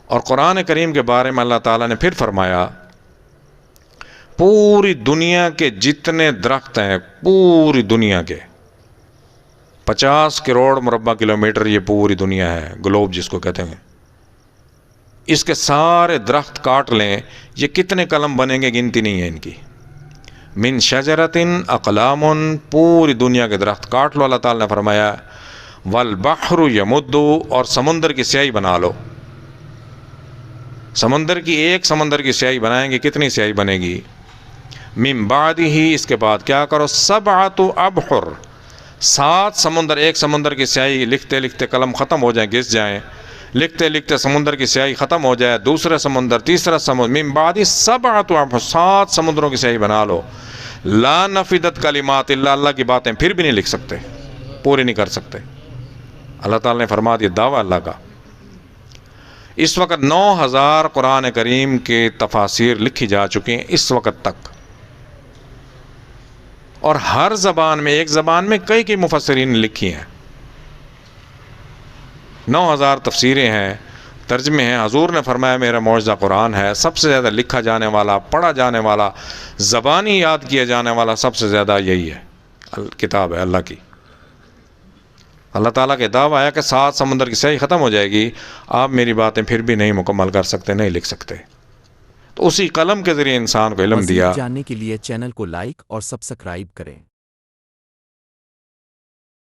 اور قرآن کریم کے بارے میں اللہ تعالیٰ نے پھر فرمایا پوری دنیا کے جتنے درخت ہیں، پوری دنیا کے 50 کروڑ مربع کلومیٹر یہ پوری دنیا ہے، گلوب جس کو کہتے ہیں، اس کے سارے درخت کاٹ لیں، یہ کتنے کلم بنیں گے گنتی نہیں ہے ان کی۔ من شجرتن اقلام، پوری دنیا کے درخت کاٹ لو، اللہ تعالیٰ نے فرمایا والبحر یمد، اور سمندر کی سیاہی بنا لو، سمندر کی ایک سمندر کی سیاہی بنائیں گے، کتنی سیاہی بنے گی؟ من بعد ہی، اس کے بعد کیا کرو، 7 ابحر، 7 سمندر، ایک سمندر کی سیاہی لکھتے لکھتے قلم ختم ہو جائیں، گھس جائیں، لکھتے لکھتے سمندر کی سیاہی ختم ہو جائے، دوسرا سمندر، تیسرا سمندر، من بعد 7 ابحر، 7 سمندروں کی سیاہی بنا لو، لا نفدت کلمات اللہ، اللہ کی باتیں پھر بھی نہیں لکھ سکتے، پوری نہیں کر سکتے۔ اللہ تعالیٰ نے فرما دیا دعویٰ اللہ کا۔ اس وقت 9000 قرآن کریم کے تفاسیر لکھی جا چکی ہیں اس وقت تک، اور ہر زبان میں، ایک زبان میں کئی مفسرین نے لکھی ہیں، 9000 تفسیریں ہیں، ترجمے ہیں۔ حضور نے فرمایا میرا معجزہ قرآن ہے، سب سے زیادہ لکھا جانے والا، پڑھا جانے والا، زبانی یاد کیا جانے والا سب سے زیادہ یہی ہے، کتاب ہے اللہ کی۔ اللہ تعالیٰ کے دعویٰ ہے کہ 7 سمندر کی سیاہی ختم ہو جائے گی، آپ میری باتیں پھر بھی نہیں مکمل کر سکتے، نہیں لکھ سکتے۔ تو اسی قلم کے ذریعے انسان کو علم دیا۔ مزید جاننے کے لیے چینل کو لائک اور سبسکرائب کریں۔